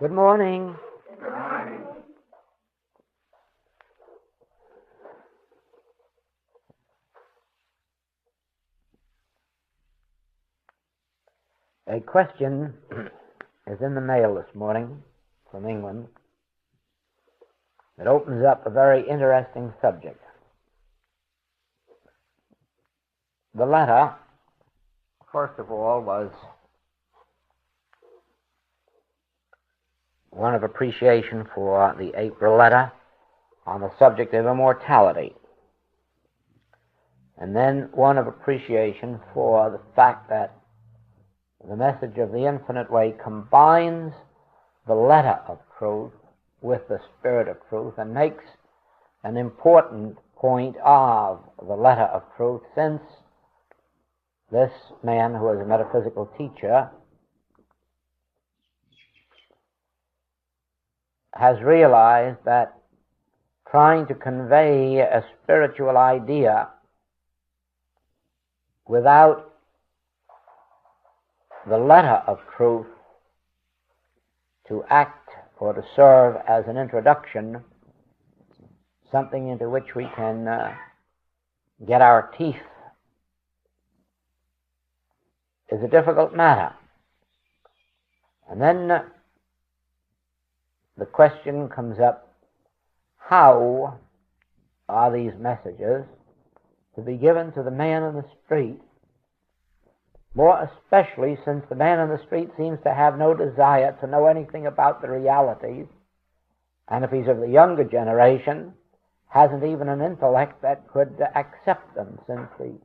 Good morning. A question is in the mail this morning from England. It opens up a very interesting subject. The letter, first of all, was one of appreciation for the April letter on the subject of immortality, and then one of appreciation for the fact that the message of the infinite way combines the letter of truth with the spirit of truth and makes an important point of the letter of truth, since this man, who is a metaphysical teacher, has realized that trying to convey a spiritual idea without the letter of truth to act or to serve as an introduction, something into which we can get our teeth, is a difficult matter. And then the question comes up, how are these messages to be given to the man in the street, more especially since the man in the street seems to have no desire to know anything about the realities, and if he's of the younger generation, hasn't even an intellect that could accept them, since the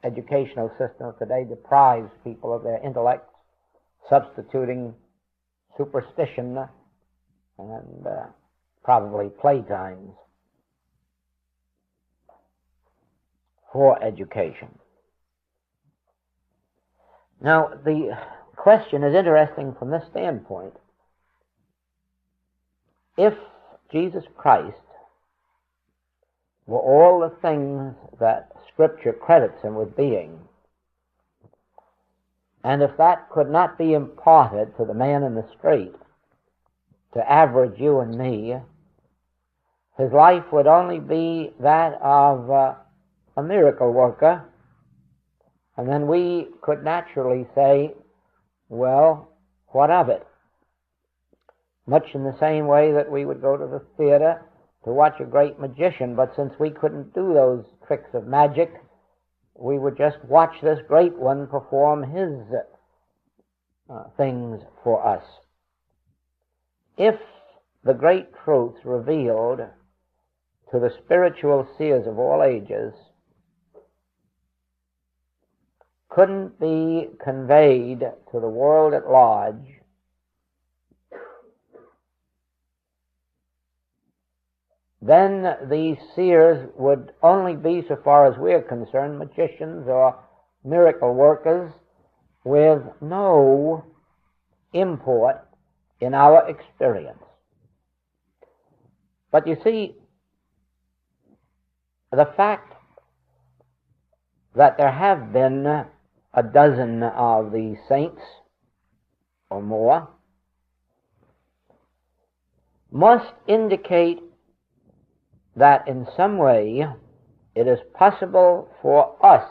educational system of today deprives people of their intellect, substituting superstition and probably playtimes for education. Now, the question is interesting from this standpoint. If Jesus Christ were all the things that Scripture credits him with being, and if that could not be imparted to the man in the street, to average you and me, his life would only be that of a miracle worker, and then we could naturally say, well, what of it? Much in the same way that we would go to the theater to watch a great magician, but since we couldn't do those tricks of magic, we would just watch this great one perform his things for us. If the great truths revealed to the spiritual seers of all ages couldn't be conveyed to the world at large, then these seers would only be, so far as we're concerned, magicians or miracle workers with no import in our experience. But you see, the fact that there have been a dozen of these saints or more must indicate that in some way it is possible for us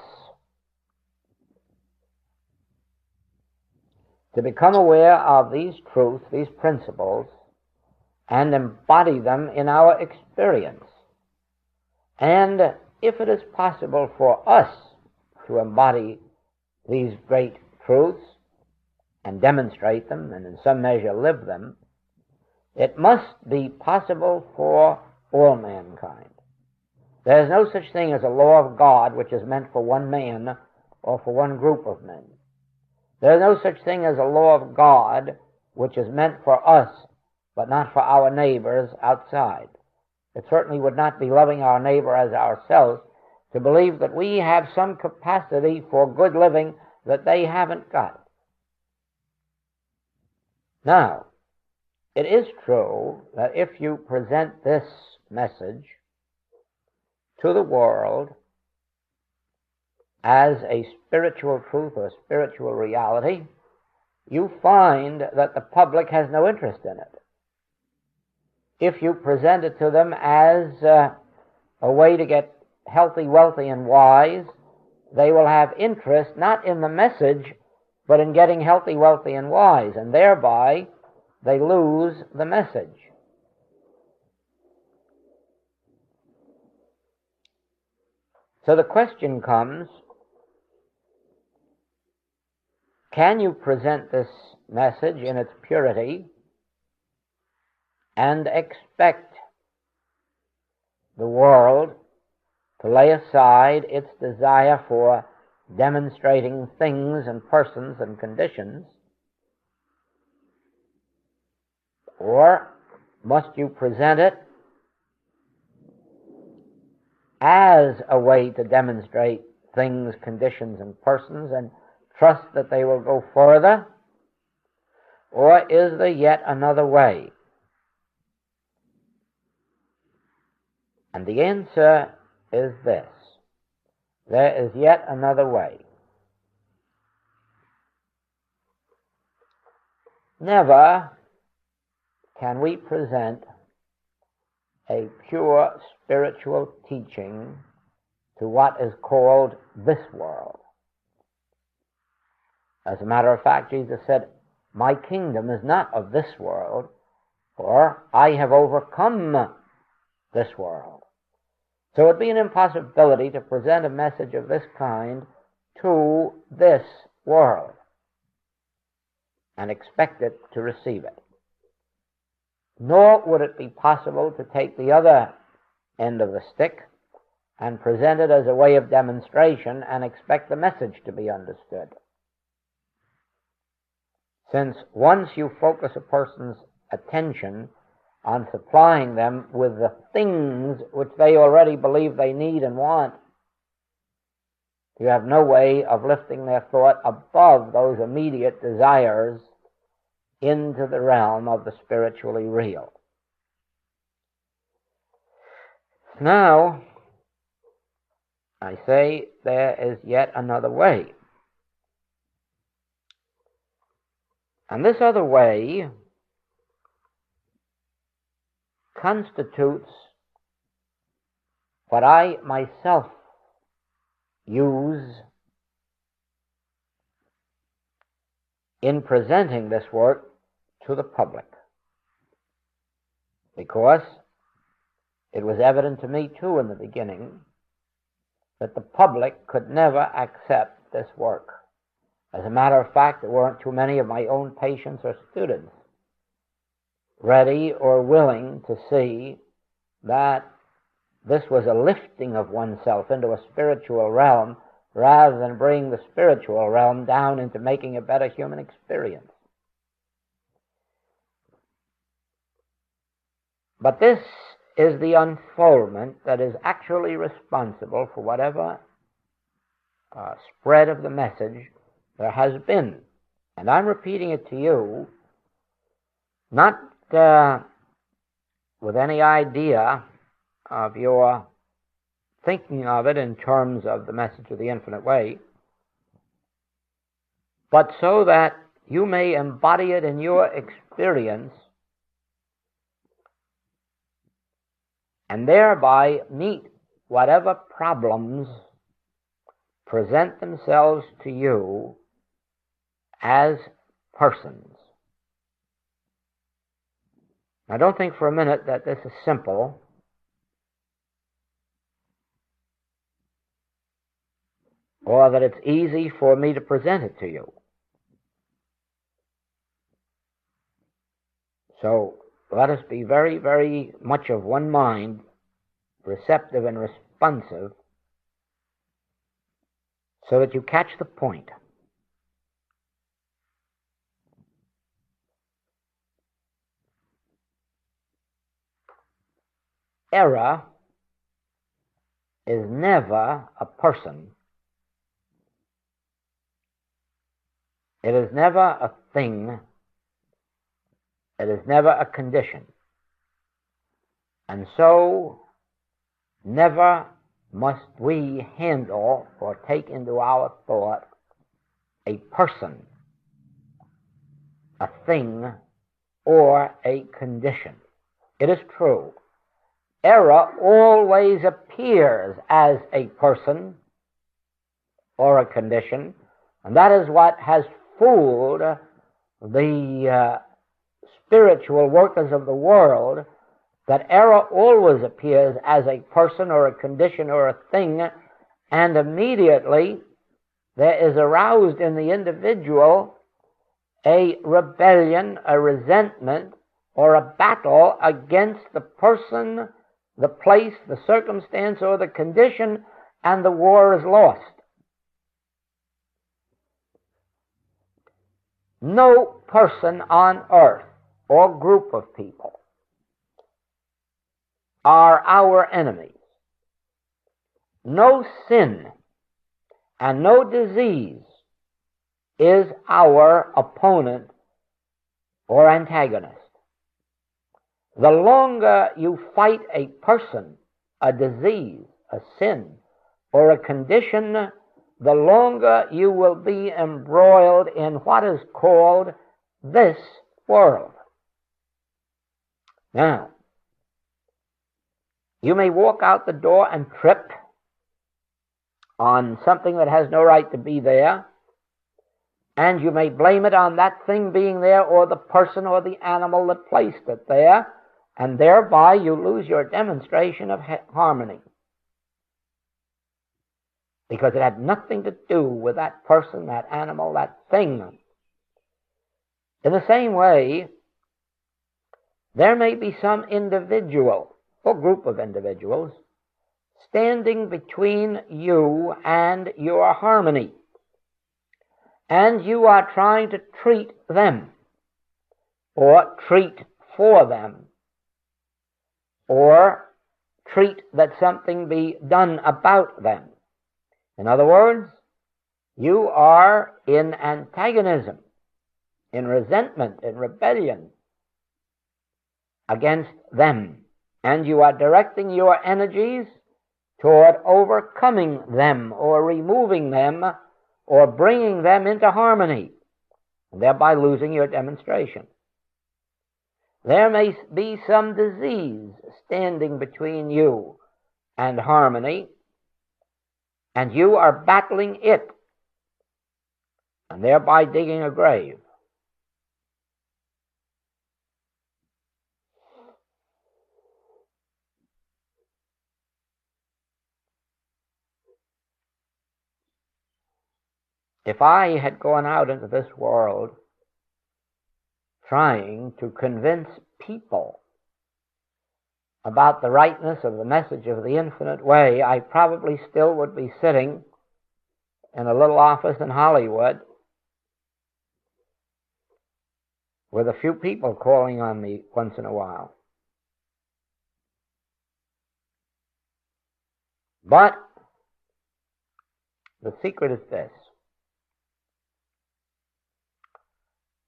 to become aware of these truths, these principles, and embody them in our experience. And if it is possible for us to embody these great truths and demonstrate them and in some measure live them, it must be possible for all mankind. There is no such thing as a law of God which is meant for one man or for one group of men. There is no such thing as a law of God which is meant for us but not for our neighbors outside. It certainly would not be loving our neighbor as ourselves to believe that we have some capacity for good living that they haven't got. Now, it is true that if you present this message to the world as a spiritual truth or a spiritual reality, you find that the public has no interest in it. If you present it to them as a way to get healthy, wealthy, and wise, they will have interest not in the message, but in getting healthy, wealthy, and wise, and thereby they lose the message. So the question comes, can you present this message in its purity and expect the world to lay aside its desire for demonstrating things and persons and conditions? Or must you present it as a way to demonstrate things, conditions, and persons and trust that they will go further? Or is there yet another way? And the answer is this: there is yet another way. Never can we present a pure spiritual teaching to what is called this world. As a matter of fact, Jesus said, "My kingdom is not of this world, for I have overcome this world." So it would be an impossibility to present a message of this kind to this world and expect it to receive it. Nor would it be possible to take the other end of the stick and present it as a way of demonstration and expect the message to be understood. Since once you focus a person's attention on supplying them with the things which they already believe they need and want, you have no way of lifting their thought above those immediate desires into the realm of the spiritually real. Now, I say there is yet another way. And this other way constitutes what I myself use in presenting this work to the public, because it was evident to me too in the beginning that the public could never accept this work. As a matter of fact, there weren't too many of my own patients or students ready or willing to see that this was a lifting of oneself into a spiritual realm rather than bringing the spiritual realm down into making a better human experience. But this is the unfoldment that is actually responsible for whatever spread of the message there has been. And I'm repeating it to you, not with any idea of your thinking of it in terms of the message of the infinite way, but so that you may embody it in your experience and thereby meet whatever problems present themselves to you as persons. Now, don't think for a minute that this is simple. Or that it's easy for me to present it to you. So let us be very, very much of one mind, receptive and responsive, so that you catch the point. Error is never a person. It is never a thing. It is never a condition. And so, never must we handle or take into our thought a person a thing, or a condition. It is true, error always appears as a person or a condition, and that is what has fooled the spiritual workers of the world, that error always appears as a person or a condition or a thing, and immediately there is aroused in the individual a rebellion, a resentment, or a battle against the person, the place, the circumstance, or the condition, and the war is lost. No person on earth or group of people are our enemies. No sin and no disease is our opponent or antagonist. The longer you fight a person, a disease, a sin, or a condition, the longer you will be embroiled in what is called this world. Now, you may walk out the door and trip on something that has no right to be there, and you may blame it on that thing being there, or the person or the animal that placed it there, and thereby you lose your demonstration of harmony, because it had nothing to do with that person, that animal, that thing. In the same way, there may be some individual or group of individuals standing between you and your harmony, and you are trying to treat them, or treat for them, or treat that something be done about them. In other words, you are in antagonism, in resentment, in rebellion against them, and you are directing your energies toward overcoming them, or removing them, or bringing them into harmony, and thereby losing your demonstration. There may be some disease standing between you and harmony, and you are battling it, and thereby digging a grave. If I had gone out into this world trying to convince people about the rightness of the message of the infinite way, I probably still would be sitting in a little office in Hollywood with a few people calling on me once in a while. But the secret is this: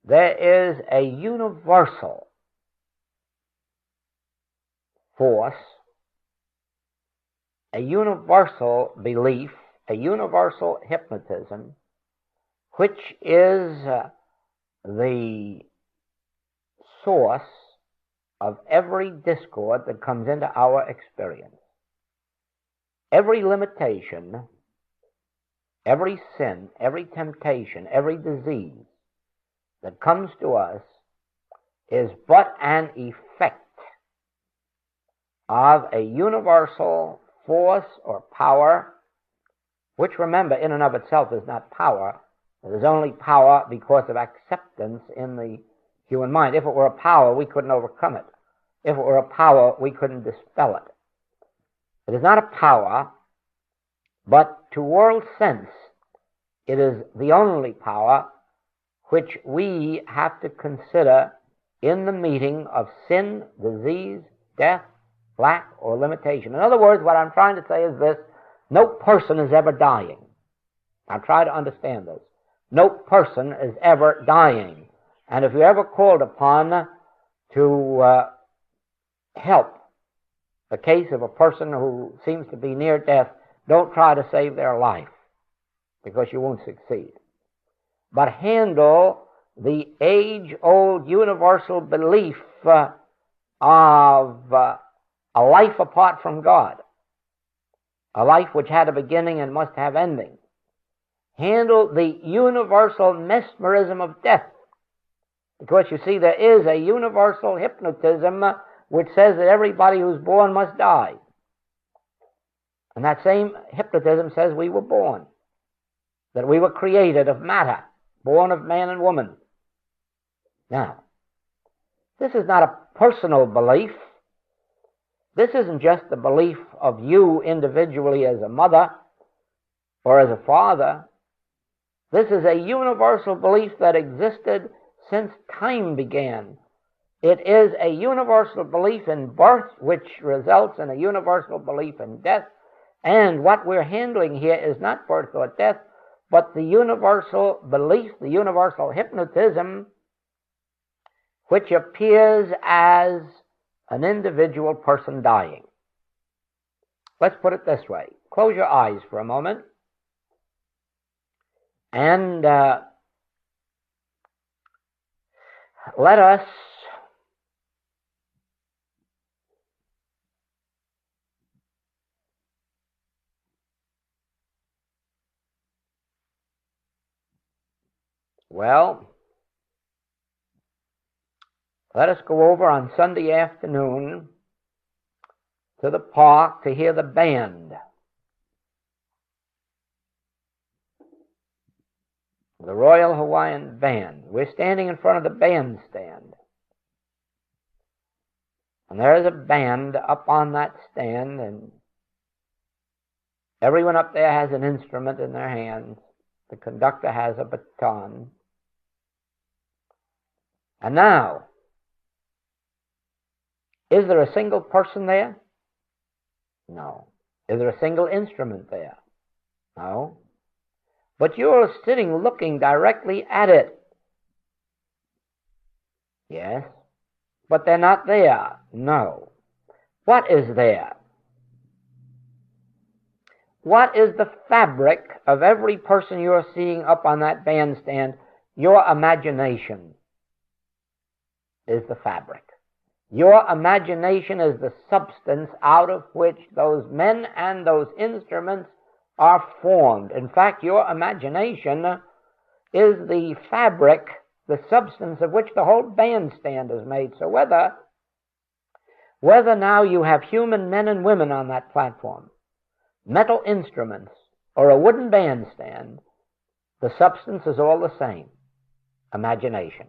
there is a universal force, a universal belief, a universal hypnotism, which is the source of every discord that comes into our experience. Every limitation, every sin, every temptation, every disease that comes to us is but an effect of a universal force or power, which, remember, in and of itself is not power. It is only power because of acceptance in the human mind. If it were a power, we couldn't overcome it. If it were a power, we couldn't dispel it. It is not a power, but to world sense, it is the only power which we have to consider in the meeting of sin, disease, death, lack, or limitation. In other words, what I'm trying to say is this: no person is ever dying. Now try to understand this. No person is ever dying. And if you're ever called upon to help the case of a person who seems to be near death, don't try to save their life, because you won't succeed. But handle the age-old universal belief of a life apart from God, a life which had a beginning and must have ending, handle the universal mesmerism of death. Because you see, there is a universal hypnotism which says that everybody who's born must die. And that same hypnotism says we were born, that we were created of matter, born of man and woman. Now, this is not a personal belief. This isn't just the belief of you individually as a mother or as a father. This is a universal belief that existed since time began. It is a universal belief in birth, which results in a universal belief in death. And what we're handling here is not birth or death, but the universal belief, the universal hypnotism, which appears as an individual person dying. Let's put it this way. Close your eyes for a moment. And let us let us go over on Sunday afternoon to the park to hear the band. The Royal Hawaiian Band. We're standing in front of the bandstand. And there's a band up on that stand, and everyone up there has an instrument in their hands. The conductor has a baton. And now, is there a single person there? No. Is there a single instrument there? No. But you're sitting looking directly at it. Yes. But they're not there. No. What is there? What is the fabric of every person you're seeing up on that bandstand? Your imagination is the fabric. Your imagination is the substance out of which those men and those instruments are formed. In fact, your imagination is the fabric, the substance of which the whole bandstand is made. So whether now you have human men and women on that platform, metal instruments, or a wooden bandstand, the substance is all the same: imagination.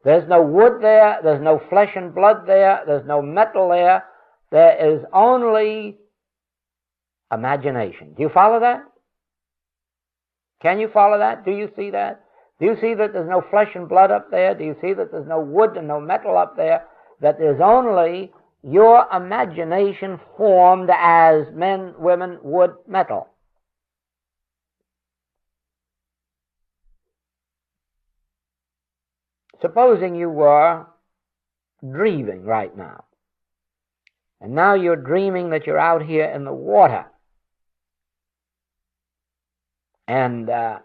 There's no wood there, there's no flesh and blood there, there's no metal there, there is only imagination. Do you follow that? Can you follow that? Do you see that? Do you see that there's no flesh and blood up there? Do you see that there's no wood and no metal up there? That there's only your imagination formed as men, women, wood, metal. Supposing you were dreaming right now, and now you're dreaming that you're out here in the water, and as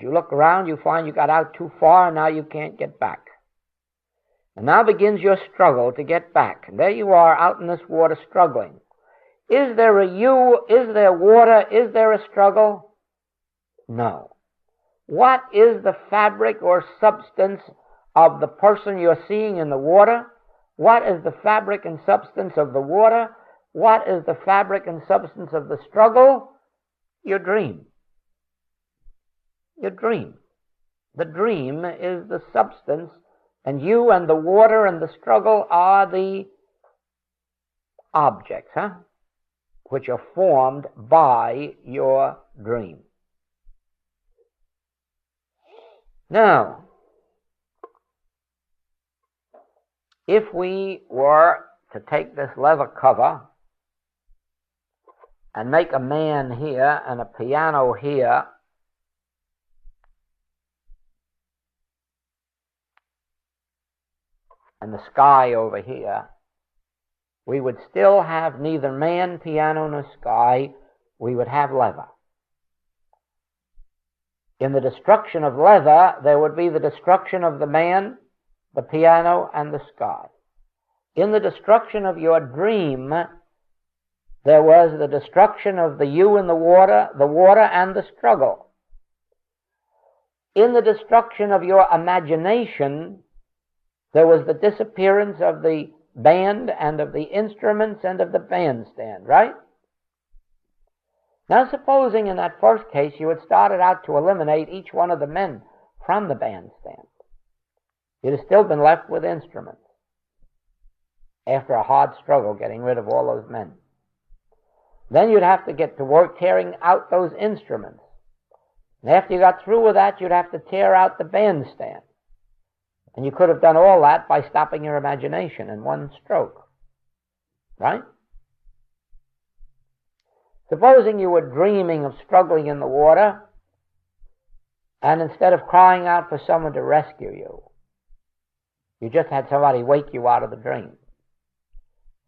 you look around, you find you got out too far, and now you can't get back. And now begins your struggle to get back. And there you are out in this water struggling. Is there a you? Is there water? Is there a struggle? No. What is the fabric or substance of the person you're seeing in the water? What is the fabric and substance of the water? What is the fabric and substance of the struggle? Your dream. Your dream. The dream is the substance, and you and the water and the struggle are the objects, which are formed by your dream. Now, if we were to take this leather cover and make a man here and a piano here, and the sky over here, we would still have neither man, piano, nor sky. We would have leather. In the destruction of leather, there would be the destruction of the man, the piano, and the sky. In the destruction of your dream, there was the destruction of the you and the water and the struggle. In the destruction of your imagination, there was the disappearance of the band and of the instruments and of the bandstand, right? Now, supposing in that first case you had started out to eliminate each one of the men from the bandstand, you'd have still been left with instruments after a hard struggle getting rid of all those men. Then you'd have to get to work tearing out those instruments. And after you got through with that, you'd have to tear out the bandstand. And you could have done all that by stopping your imagination in one stroke. Right? Supposing you were dreaming of struggling in the water, and instead of crying out for someone to rescue you, you just had somebody wake you out of the dream.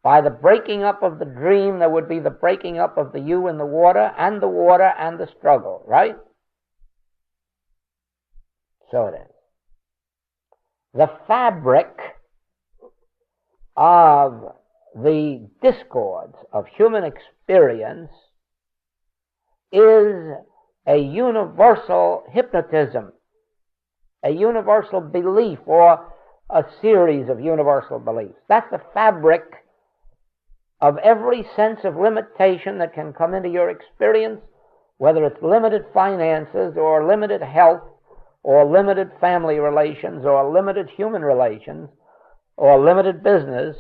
By the breaking up of the dream, there would be the breaking up of the you and the water and the struggle, right? So it is. The fabric of the discords of human experience is a universal hypnotism, a universal belief, or a series of universal beliefs. That's the fabric of every sense of limitation that can come into your experience, whether it's limited finances or limited health or limited family relations or limited human relations or limited business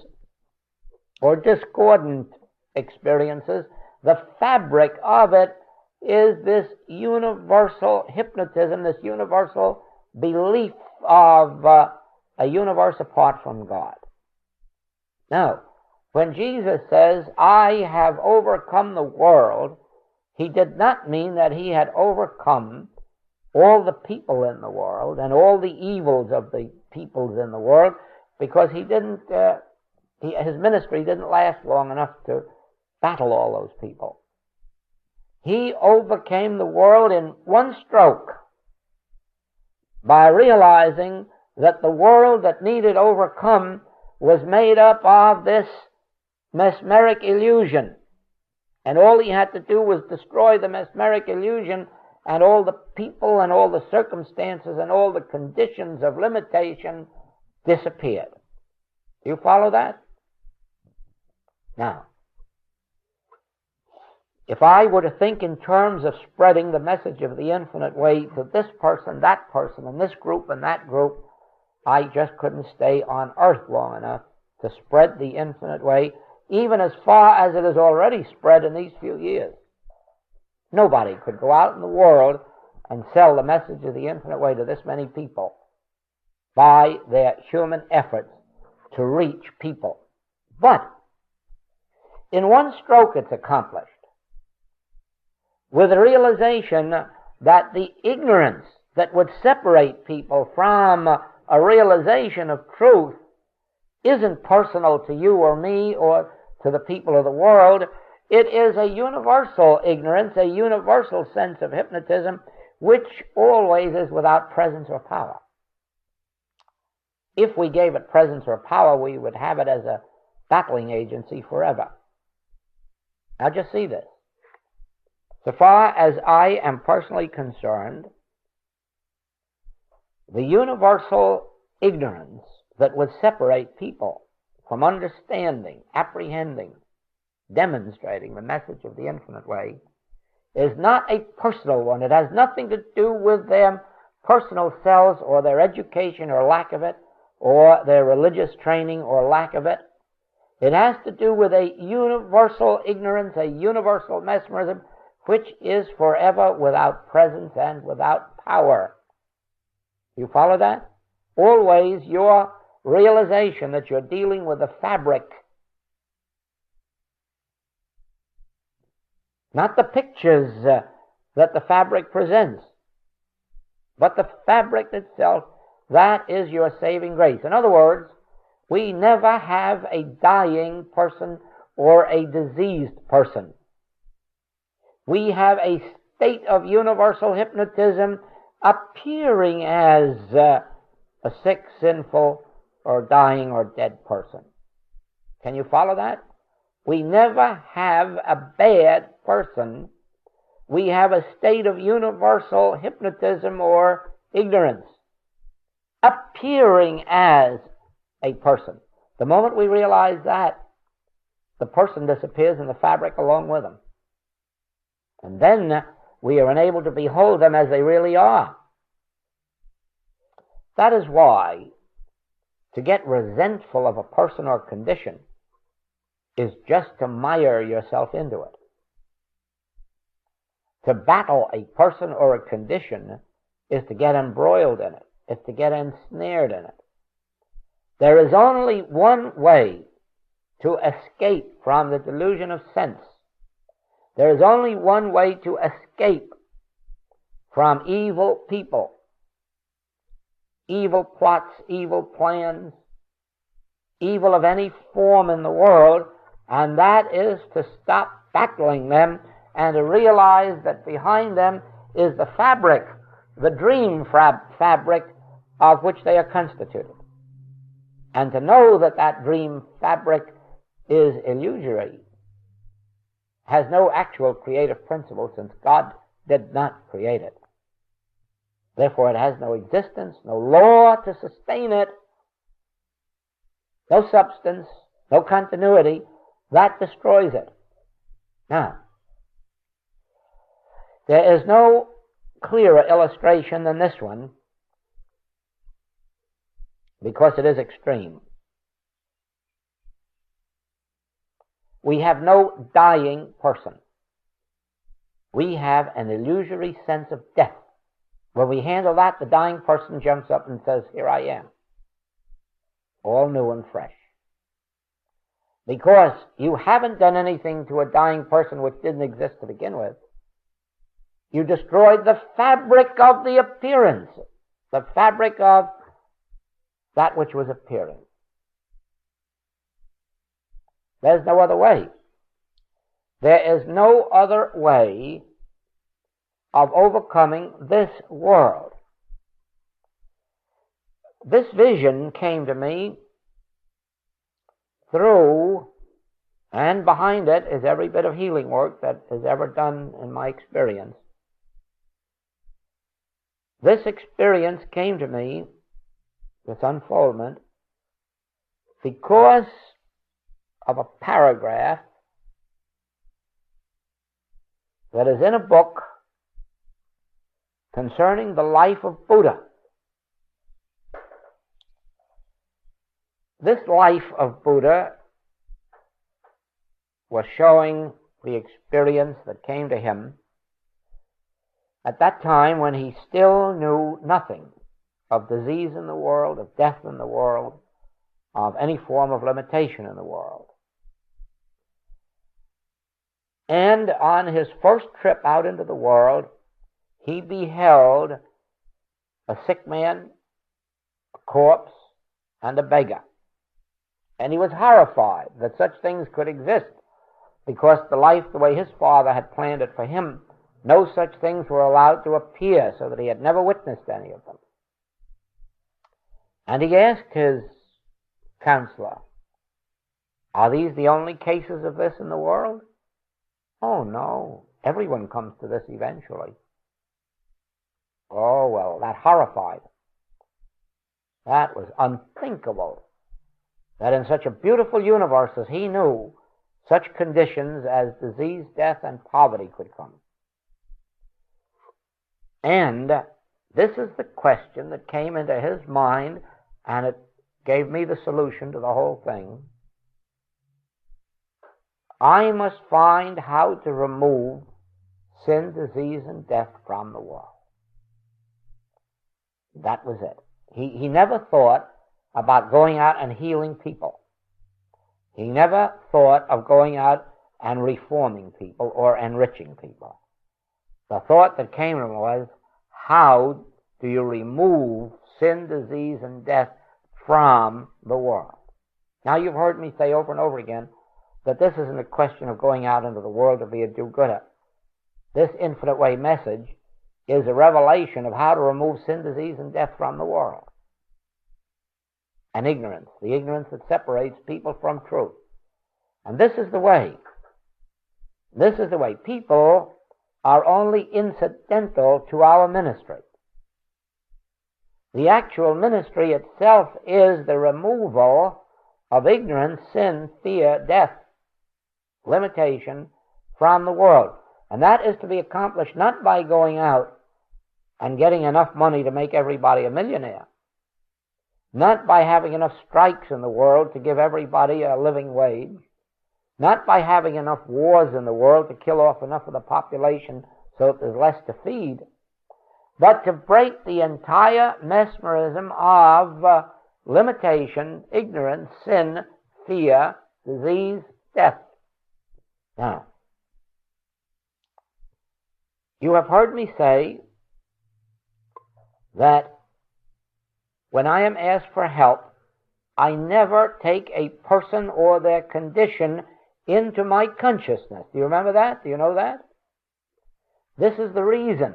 or discordant experiences. The fabric of it is this universal hypnotism, this universal belief of a universe apart from God. Now, when Jesus says, I have overcome the world, he did not mean that he had overcome all the people in the world and all the evils of the peoples in the world, because he didn't, his ministry didn't last long enough to battle all those people. He overcame the world in one stroke by realizing that the world that needed overcome was made up of this mesmeric illusion. And all he had to do was destroy the mesmeric illusion, and all the people and all the circumstances and all the conditions of limitation disappeared. Do you follow that? Now, if I were to think in terms of spreading the message of the infinite way to this person, and this group and that group, I just couldn't stay on earth long enough to spread the infinite way, even as far as it has already spread in these few years. Nobody could go out in the world and sell the message of the infinite way to this many people by their human efforts to reach people. But in one stroke it's accomplished, with the realization that the ignorance that would separate people from a realization of truth isn't personal to you or me or to the people of the world. It is a universal ignorance, a universal sense of hypnotism, which always is without presence or power. If we gave it presence or power, we would have it as a battling agency forever. Now just see this. So far as I am personally concerned, the universal ignorance that would separate people from understanding, apprehending, demonstrating the message of the infinite way is not a personal one. It has nothing to do with their personal selves or their education or lack of it, or their religious training or lack of it. It has to do with a universal ignorance, a universal mesmerism, which is forever without presence and without power. You follow that? Always your realization that you're dealing with a fabric, not the pictures that the fabric presents, but the fabric itself. That is your saving grace. In other words, we never have a dying person or a diseased person. We have a state of universal hypnotism appearing as a sick, sinful, or dying or dead person. Can you follow that? We never have a bad person. We have a state of universal hypnotism or ignorance, appearing as a person. The moment we realize that, the person disappears in the fabric along with them. And then we are unable to behold them as they really are. That is why to get resentful of a person or condition is just to mire yourself into it. To battle a person or a condition is to get embroiled in it, is to get ensnared in it. There is only one way to escape from the delusion of sense. There is only one way to escape from evil people, evil plots, evil plans, evil of any form in the world, and that is to stop battling them and to realize that behind them is the fabric, the dream fabric of which they are constituted. And to know that that dream fabric is illusory, has no actual creative principle, since God did not create it. Therefore it has no existence, no law to sustain it, no substance, no continuity. That destroys it. Now, there is no clearer illustration than this one, because it is extreme. We have no dying person. We have an illusory sense of death. When we handle that, the dying person jumps up and says, "Here I am," all new and fresh. Because you haven't done anything to a dying person which didn't exist to begin with. You destroyed the fabric of the appearance, the fabric of that which was appearing. There's no other way. There is no other way of overcoming this world. This vision came to me through, and behind it is every bit of healing work that is ever done in my experience. This experience came to me, this unfoldment, because of a paragraph that is in a book concerning the life of Buddha. This life of Buddha was showing the experience that came to him at that time when he still knew nothing of disease in the world, of death in the world, of any form of limitation in the world. And on his first trip out into the world, he beheld a sick man, a corpse, and a beggar. And he was horrified that such things could exist, because the life, the way his father had planned it for him, no such things were allowed to appear, so that he had never witnessed any of them. And he asked his counselor, "Are these the only cases of this in the world?" "Oh, no. Everyone comes to this eventually." Oh, well, that horrified him. That was unthinkable, that in such a beautiful universe as he knew, such conditions as disease, death, and poverty could come. And this is the question that came into his mind, and it gave me the solution to the whole thing. I must find how to remove sin, disease, and death from the world. That was it. He never thought about going out and healing people. He never thought of going out and reforming people or enriching people. The thought that came to him was, how do you remove sin, disease, and death from the world? Now, you've heard me say over and over again that this isn't a question of going out into the world to be a do-gooder. This infinite way message is a revelation of how to remove sin, disease, and death from the world. And ignorance, the ignorance that separates people from truth. And this is the way. This is the way. People are only incidental to our ministry. The actual ministry itself is the removal of ignorance, sin, fear, death, limitation from the world. And that is to be accomplished not by going out and getting enough money to make everybody a millionaire, not by having enough strikes in the world to give everybody a living wage, not by having enough wars in the world to kill off enough of the population so that there's less to feed, but to break the entire mesmerism of limitation, ignorance, sin, fear, disease, death. Now, you have heard me say that when I am asked for help, I never take a person or their condition into my consciousness. Do you remember that? Do you know that? This is the reason.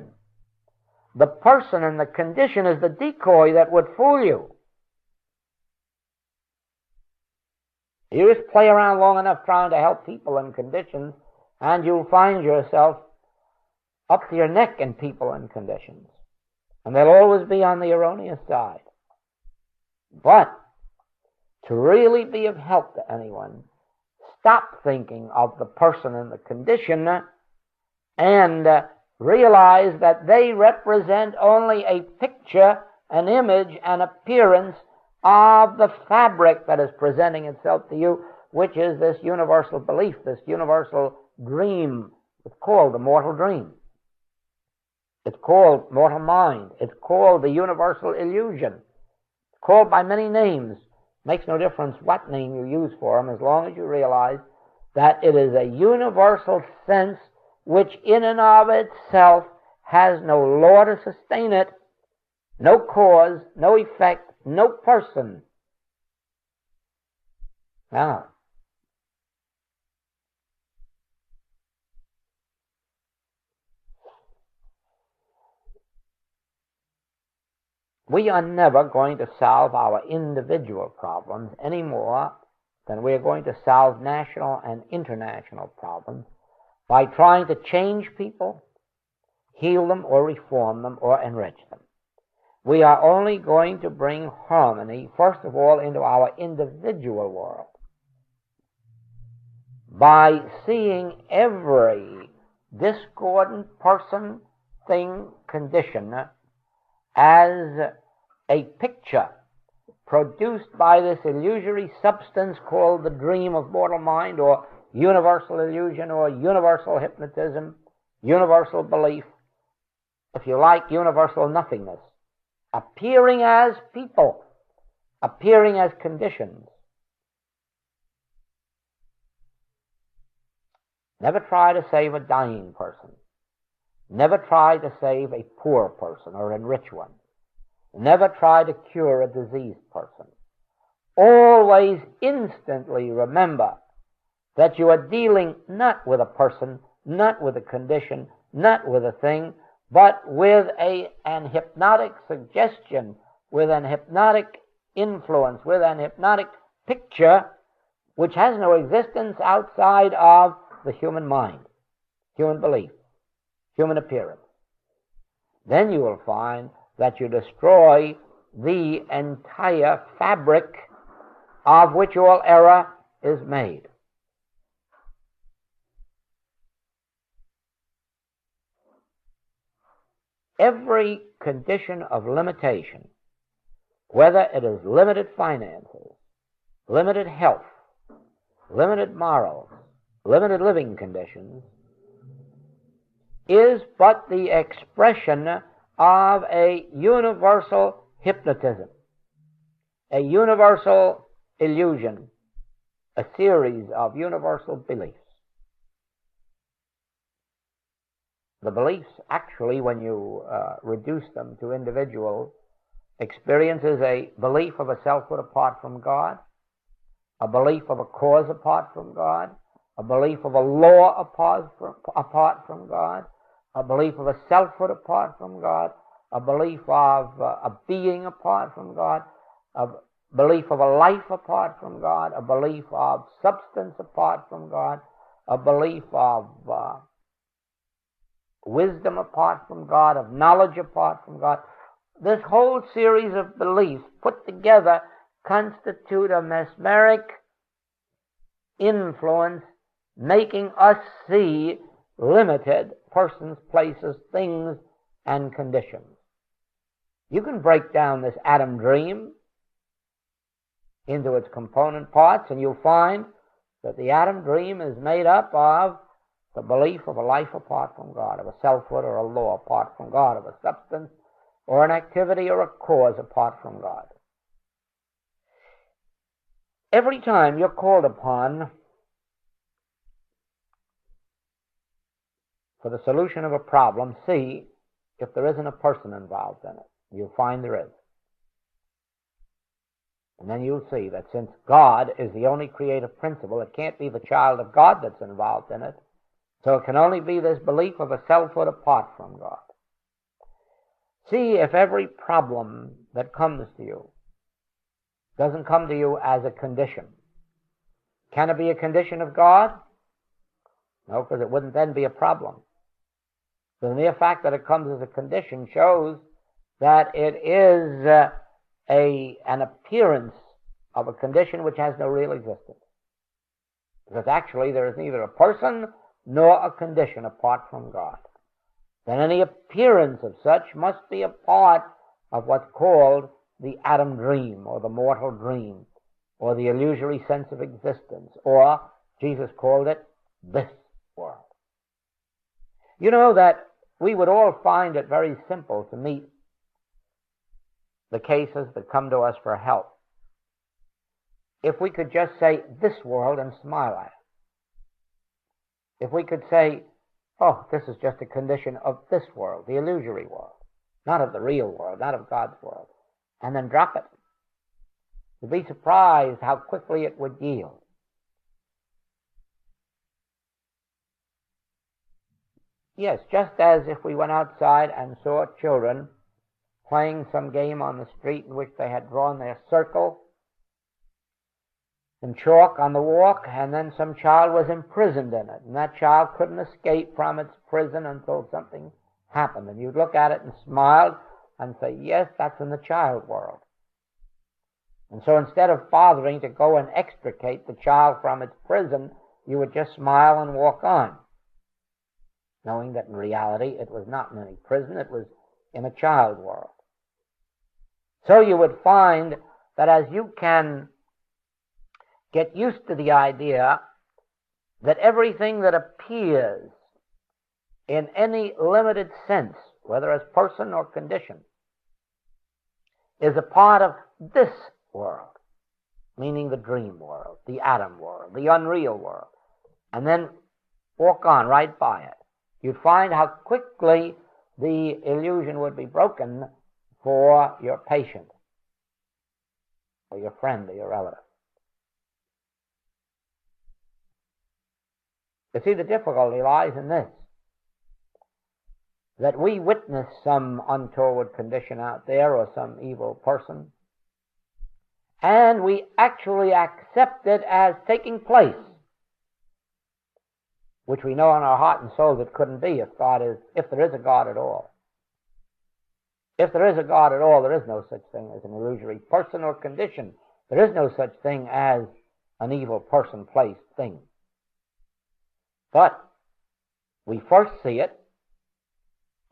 The person and the condition is the decoy that would fool you. You just play around long enough trying to help people in conditions, and you'll find yourself up to your neck in people and conditions. And they'll always be on the erroneous side. But to really be of help to anyone, stop thinking of the person and the condition and realize that they represent only a picture, an image, an appearance of the fabric that is presenting itself to you, which is this universal belief, this universal dream. It's called the mortal dream. It's called mortal mind. It's called the universal illusion. It's called by many names. Makes no difference what name you use for them, as long as you realize that it is a universal sense which in and of itself has no law to sustain it, no cause, no effect, no person. Now, we are never going to solve our individual problems any more than we are going to solve national and international problems by trying to change people, heal them, or reform them, or enrich them. We are only going to bring harmony, first of all, into our individual world by seeing every discordant person, thing, condition as a picture produced by this illusory substance called the dream of mortal mind, or universal illusion, or universal hypnotism, universal belief, if you like, universal nothingness, appearing as people, appearing as conditions. Never try to save a dying person. Never try to save a poor person or enrich one. Never try to cure a diseased person. Always instantly remember that you are dealing not with a person, not with a condition, not with a thing, but with an hypnotic suggestion, with an hypnotic influence, with an hypnotic picture which has no existence outside of the human mind, human belief, human appearance. Then you will find that you destroy the entire fabric of which all error is made. Every condition of limitation, whether it is limited finances, limited health, limited morals, limited living conditions, is but the expression of a universal hypnotism, a universal illusion, a series of universal beliefs. The beliefs, actually, when you reduce them to individual experiences, a belief of a selfhood apart from God, a belief of a cause apart from God, a belief of a law apart from God, a belief of a selfhood apart from God, a belief of a being apart from God, a belief of a life apart from God, a belief of substance apart from God, a belief of wisdom apart from God, of knowledge apart from God. This whole series of beliefs put together constitute a mesmeric influence, making us see limited persons, places, things, and conditions. You can break down this atom dream into its component parts, and you'll find that the atom dream is made up of the belief of a life apart from God, of a selfhood or a law apart from God, of a substance or an activity or a cause apart from God. Every time you're called upon for the solution of a problem, see if there isn't a person involved in it. You'll find there is. And then you'll see that since God is the only creative principle, it can't be the child of God that's involved in it. So it can only be this belief of a selfhood apart from God. See if every problem that comes to you doesn't come to you as a condition. Can it be a condition of God? No, because it wouldn't then be a problem. So the mere fact that it comes as a condition shows that it is an appearance of a condition which has no real existence. Because actually there is neither a person nor a condition apart from God. Then any appearance of such must be a part of what's called the atom dream, or the mortal dream, or the illusory sense of existence, or Jesus called it this world. You know that we would all find it very simple to meet the cases that come to us for help if we could just say this world and smile at it. If we could say, oh, this is just a condition of this world, the illusory world, not of the real world, not of God's world, and then drop it. You'd be surprised how quickly it would yield. Yes, just as if we went outside and saw children playing some game on the street in which they had drawn their circle in chalk on the walk, and then some child was imprisoned in it, and that child couldn't escape from its prison until something happened. And you'd look at it and smile and say, yes, that's in the child world. And so instead of bothering to go and extricate the child from its prison, you would just smile and walk on, knowing that in reality it was not in any prison, it was in a child world. So you would find that as you can get used to the idea that everything that appears in any limited sense, whether as person or condition, is a part of this world, meaning the dream world, the atom world, the unreal world, and then walk on right by it, you'd find how quickly the illusion would be broken for your patient, or your friend, or your relative. You see, the difficulty lies in this, that we witness some untoward condition out there, or some evil person, and we actually accept it as taking place, which we know in our heart and soul that couldn't be if there is a God at all. If there is a God at all, there is no such thing as an illusory person or condition. There is no such thing as an evil person, place, thing. But we first see it,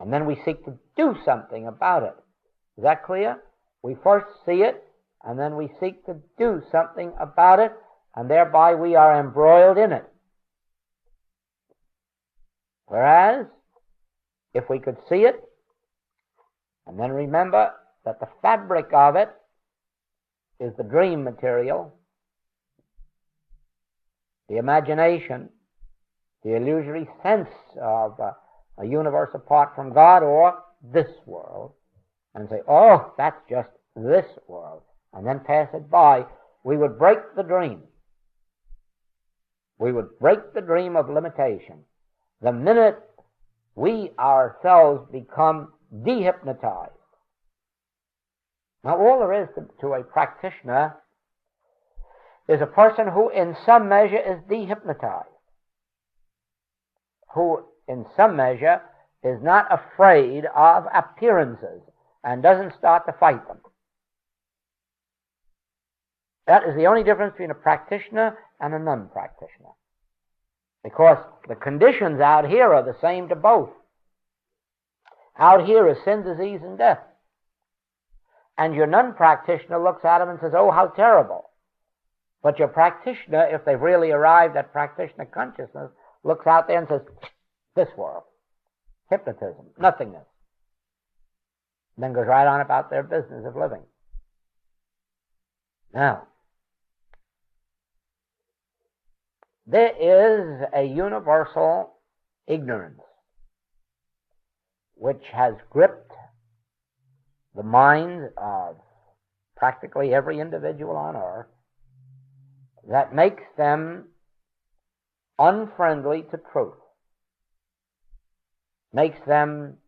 and then we seek to do something about it. Is that clear? We first see it, and then we seek to do something about it, and thereby we are embroiled in it. Whereas, if we could see it, and then remember that the fabric of it is the dream material, the imagination, the illusory sense of a universe apart from God, or this world, and say, oh, that's just this world, and then pass it by, we would break the dream. We would break the dream of limitation. The minute we ourselves become dehypnotized. Now, all there is to a practitioner is a person who in some measure is dehypnotized, who in some measure is not afraid of appearances and doesn't start to fight them. That is the only difference between a practitioner and a non-practitioner. Because the conditions out here are the same to both. Out here is sin, disease, and death. And your non-practitioner looks at them and says, oh, how terrible. But your practitioner, if they've really arrived at practitioner consciousness, looks out there and says, this world, hypnotism, nothingness. And then goes right on about their business of living. Now, there is a universal ignorance which has gripped the minds of practically every individual on earth that makes them unfriendly to truth, makes them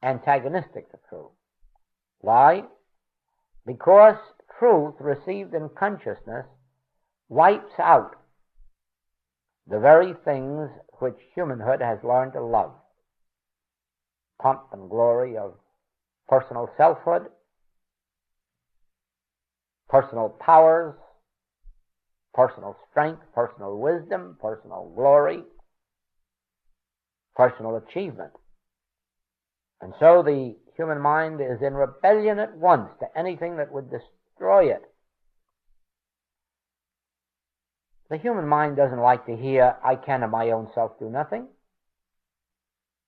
antagonistic to truth. Why? Because truth received in consciousness wipes out the very things which humanhood has learned to love. Pomp and glory of personal selfhood, personal powers, personal strength, personal wisdom, personal glory, personal achievement. And so the human mind is in rebellion at once to anything that would destroy it. The human mind doesn't like to hear, I can of my own self do nothing.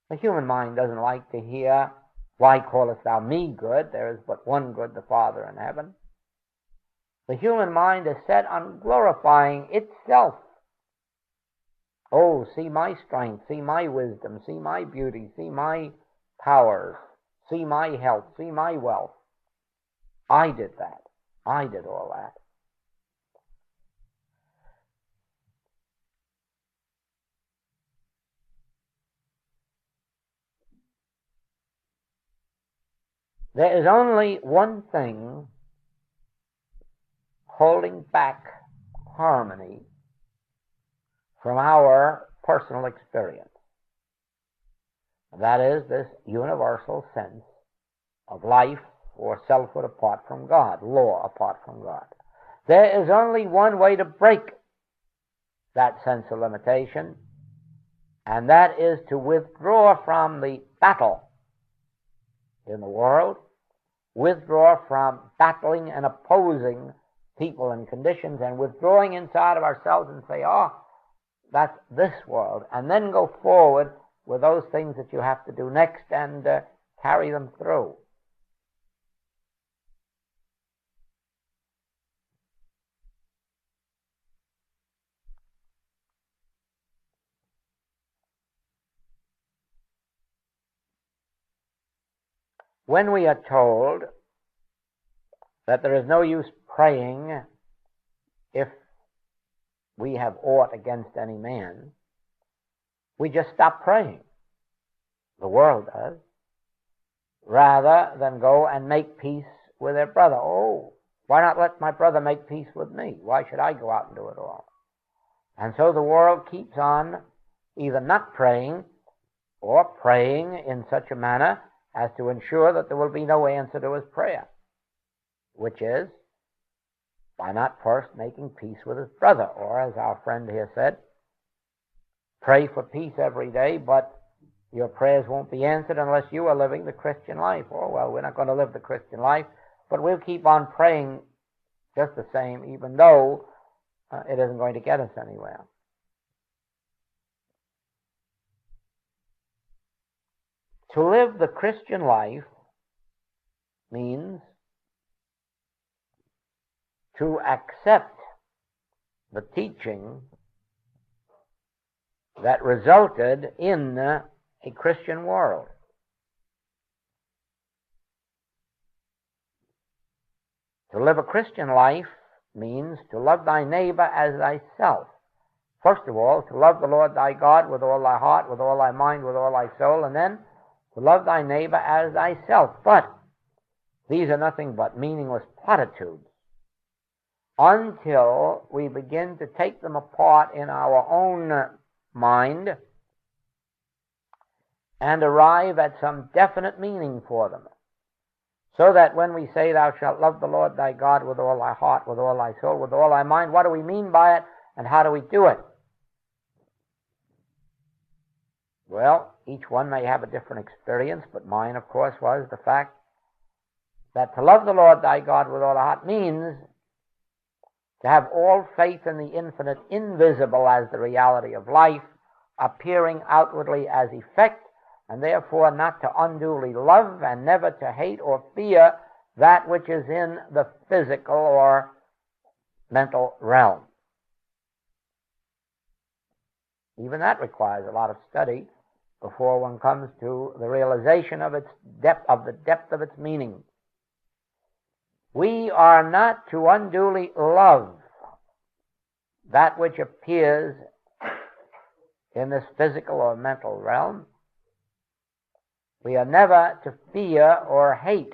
The human mind doesn't like to hear, why callest thou me good? There is but one good, the Father in heaven. The human mind is set on glorifying itself. Oh, see my strength, see my wisdom, see my beauty, see my powers, see my health, see my wealth. I did that. I did all that. There is only one thing holding back harmony from our personal experience. That is this universal sense of life or selfhood apart from God, law apart from God. There is only one way to break that sense of limitation, and that is to withdraw from the battle in the world, withdraw from battling and opposing people and conditions, and withdrawing inside of ourselves and say, oh, that's this world, and then go forward with those things that you have to do next and carry them through. When we are told that there is no use praying if we have aught against any man, we just stop praying. The world does. Rather than go and make peace with their brother. Oh, why not let my brother make peace with me? Why should I go out and do it all? And so the world keeps on either not praying or praying in such a manner as to ensure that there will be no answer to his prayer, which is by not first making peace with his brother. Or, as our friend here said, pray for peace every day, but your prayers won't be answered unless you are living the Christian life. Oh, well, we're not going to live the Christian life, but we'll keep on praying just the same, even though it isn't going to get us anywhere. To live the Christian life means to accept the teaching that resulted in a Christian world. To live a Christian life means to love thy neighbor as thyself. First of all, to love the Lord thy God with all thy heart, with all thy mind, with all thy soul, and then to love thy neighbor as thyself. But these are nothing but meaningless platitudes until we begin to take them apart in our own mind and arrive at some definite meaning for them. So that when we say, thou shalt love the Lord thy God with all thy heart, with all thy soul, with all thy mind, what do we mean by it, and how do we do it? Well, each one may have a different experience, but mine, of course, was the fact that to love the Lord thy God with all thy heart means to have all faith in the infinite, invisible as the reality of life, appearing outwardly as effect, and therefore not to unduly love and never to hate or fear that which is in the physical or mental realm. Even that requires a lot of study before one comes to the realization of its depth, of the depth of its meaning. We are not to unduly love that which appears in this physical or mental realm. We are never to fear or hate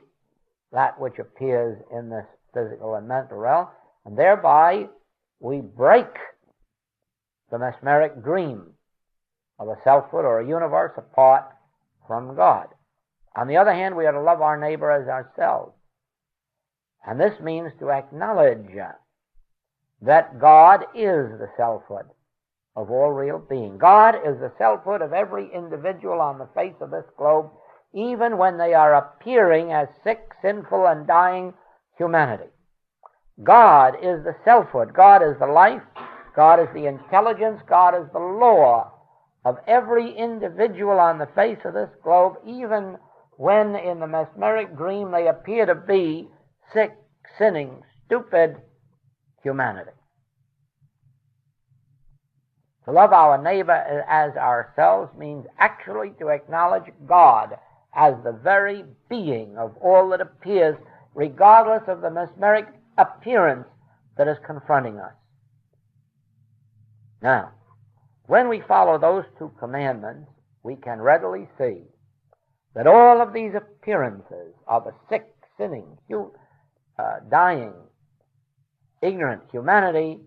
that which appears in this physical and mental realm, and thereby we break the mesmeric dream of a selfhood or a universe apart from God. On the other hand, we are to love our neighbor as ourselves. And this means to acknowledge that God is the selfhood of all real being. God is the selfhood of every individual on the face of this globe, even when they are appearing as sick, sinful, and dying humanity. God is the selfhood. God is the life. God is the intelligence. God is the law of every individual on the face of this globe, even when in the mesmeric dream they appear to be sick, sinning, stupid humanity. To love our neighbor as ourselves means actually to acknowledge God as the very being of all that appears, regardless of the mesmeric appearance that is confronting us. Now, when we follow those two commandments, we can readily see that all of these appearances of a sick, sinning, dying, ignorant humanity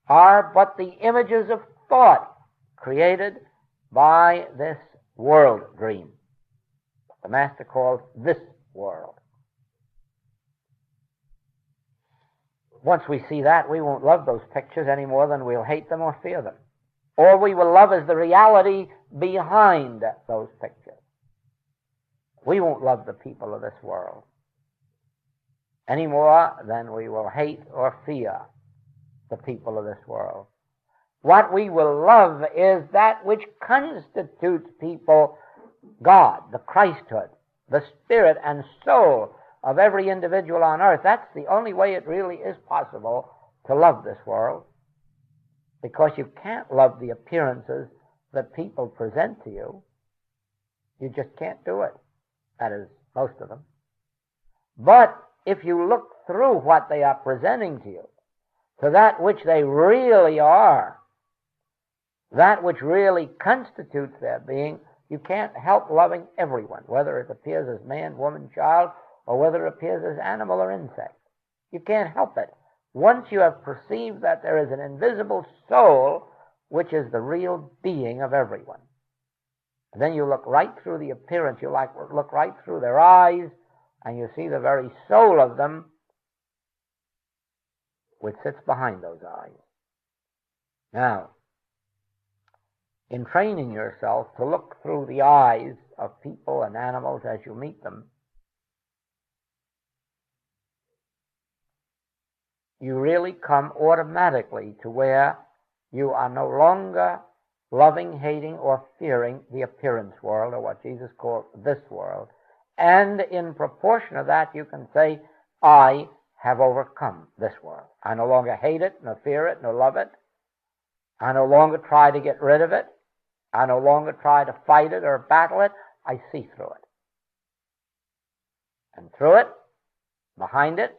are but the images of thought created by this world dream. The Master calls this world. Once we see that, we won't love those pictures any more than we'll hate them or fear them. All we will love is the reality behind those pictures. We won't love the people of this world any more than we will hate or fear the people of this world. What we will love is that which constitutes people, God, the Christhood, the spirit and soul of every individual on earth. That's the only way it really is possible to love this world, because you can't love the appearances that people present to you. You just can't do it. That is, most of them. But if you look through what they are presenting to you, to that which they really are, that which really constitutes their being, you can't help loving everyone, whether it appears as man, woman, child, or whether it appears as animal or insect. You can't help it. Once you have perceived that there is an invisible soul which is the real being of everyone, and then you look right through the appearance, you look right through their eyes, and you see the very soul of them which sits behind those eyes. Now, in training yourself to look through the eyes of people and animals as you meet them, you really come automatically to where you are no longer loving, hating, or fearing the appearance world, or what Jesus called this world. And in proportion of that, you can say, I have overcome this world. I no longer hate it, nor fear it, nor love it. I no longer try to get rid of it. I no longer try to fight it or battle it. I see through it. And through it, behind it,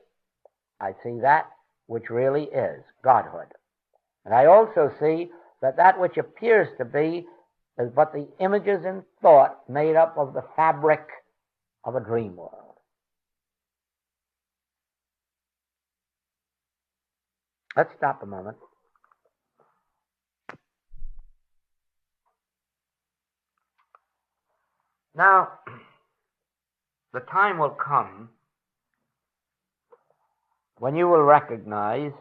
I see that which really is Godhood. And I also see that which appears to be is but the images in thought made up of the fabric of a dream world. Let's stop a moment. Now, the time will come when you will recognize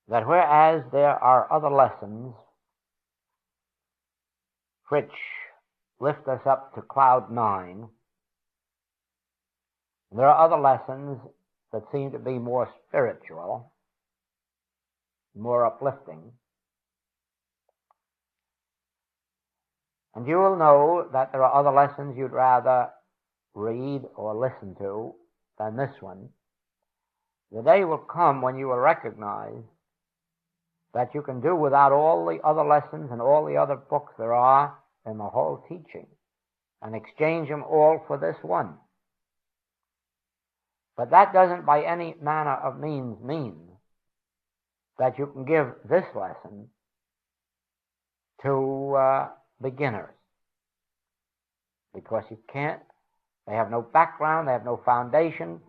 that whereas there are other lessons which lift us up to cloud 9, there are other lessons that seem to be more spiritual, more uplifting. And you will know that there are other lessons you'd rather read or listen to than this one. The day will come when you will recognize that you can do without all the other lessons and all the other books there are in the whole teaching and exchange them all for this one. But that doesn't by any manner of means mean that you can give this lesson to beginners, because you can't. They have no background, they have no foundation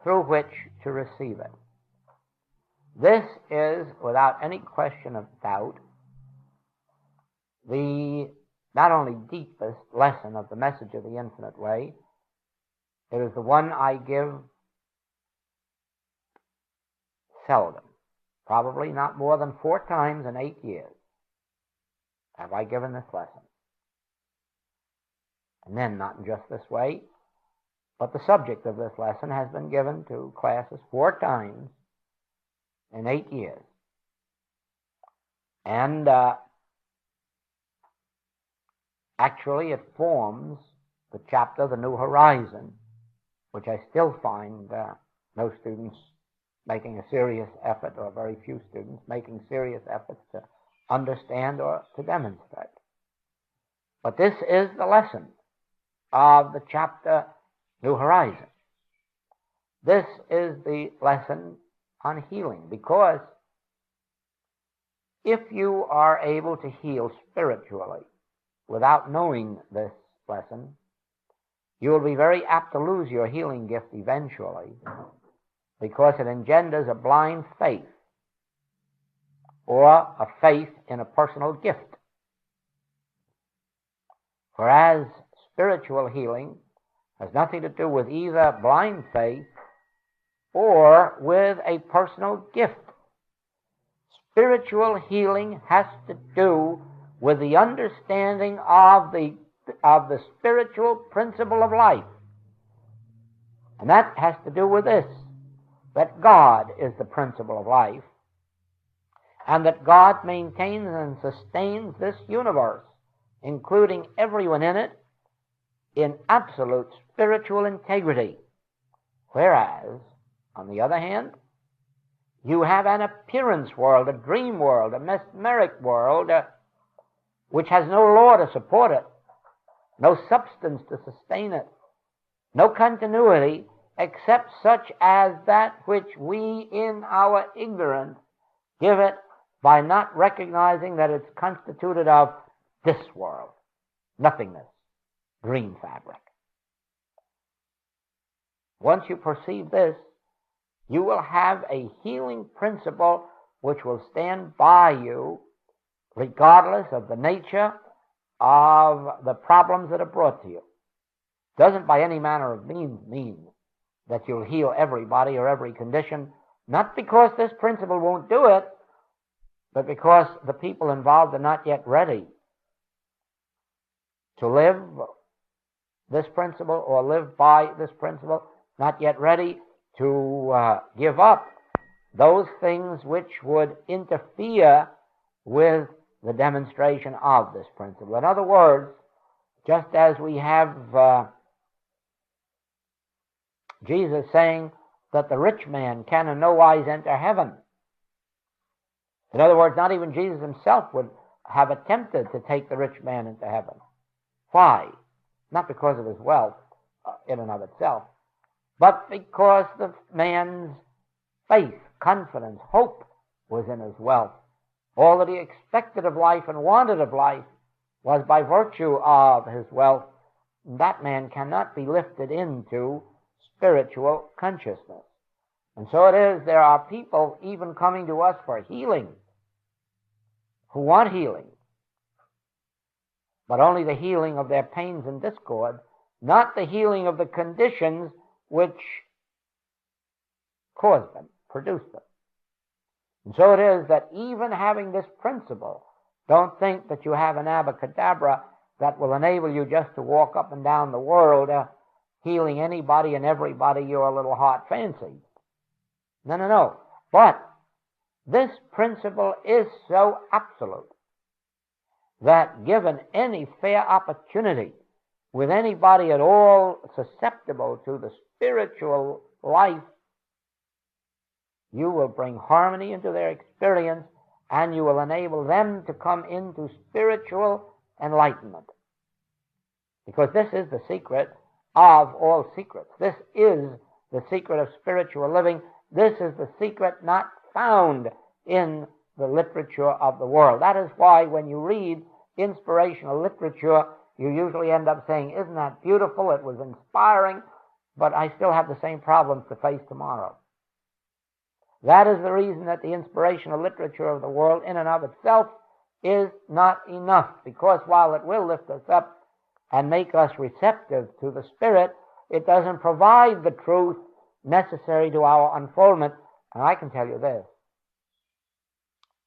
through which to receive it. This is, without any question of doubt, the not only deepest lesson of the message of the infinite way, it is the one I give seldom, probably not more than 4 times in 8 years have I given this lesson. And then not in just this way, but the subject of this lesson has been given to classes 4 times in 8 years. And actually it forms the chapter, The New Horizon, which I still find no students making a serious effort, or very few students making serious efforts to understand or to demonstrate. But this is the lesson of the chapter New Horizon. This is the lesson on healing, because if you are able to heal spiritually without knowing this lesson, you will be very apt to lose your healing gift eventually, because it engenders a blind faith, or a faith in a personal gift. Whereas spiritual healing has nothing to do with either blind faith or with a personal gift. Spiritual healing has to do with the understanding of the spiritual principle of life. And that has to do with this, that God is the principle of life, and that God maintains and sustains this universe, including everyone in it, in absolute spiritual integrity. Whereas, on the other hand, you have an appearance world, a dream world, a mesmeric world, which has no law to support it, no substance to sustain it, no continuity except such as that which we in our ignorance give it by not recognizing that it's constituted of this world, nothingness, dream fabric. Once you perceive this, you will have a healing principle which will stand by you regardless of the nature of the problems that are brought to you. Doesn't by any manner of means mean that you'll heal everybody or every condition, not because this principle won't do it, but because the people involved are not yet ready to live this principle or live by this principle, not yet ready to give up those things which would interfere with the demonstration of this principle. In other words, just as we have Jesus saying that the rich man can in no wise enter heaven. In other words, not even Jesus himself would have attempted to take the rich man into heaven. Why? Not because of his wealth in and of itself, but because the man's faith, confidence, hope was in his wealth. All that he expected of life and wanted of life was by virtue of his wealth. That man cannot be lifted into spiritual consciousness. And so it is, there are people even coming to us for healing, who want healing, but only the healing of their pains and discord, not the healing of the conditions which caused them, produced them. And so it is that even having this principle, don't think that you have an abracadabra that will enable you just to walk up and down the world healing anybody and everybody your little heart fancies. No, no, no. But this principle is so absolute that given any fair opportunity with anybody at all susceptible to the spiritual life, you will bring harmony into their experience and you will enable them to come into spiritual enlightenment. Because this is the secret of all secrets. This is the secret of spiritual living. This is the secret not found in the literature of the world. That is why when you read inspirational literature, you usually end up saying, isn't that beautiful? It was inspiring, but I still have the same problems to face tomorrow. That is the reason that the inspirational literature of the world in and of itself is not enough, because while it will lift us up and make us receptive to the Spirit, it doesn't provide the truth necessary to our unfoldment. And I can tell you this,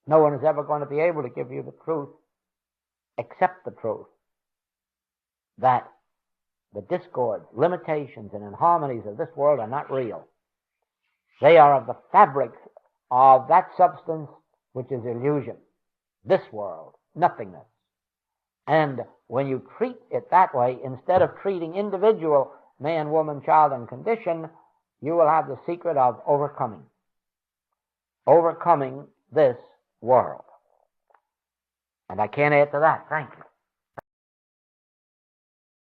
no one is ever going to be able to give you the truth except the truth that the discords, limitations, and inharmonies of this world are not real. They are of the fabric of that substance which is illusion, this world, nothingness. And when you treat it that way, instead of treating individual man, woman, child, and condition, you will have the secret of overcoming this world. And I can't add to that. Thank you.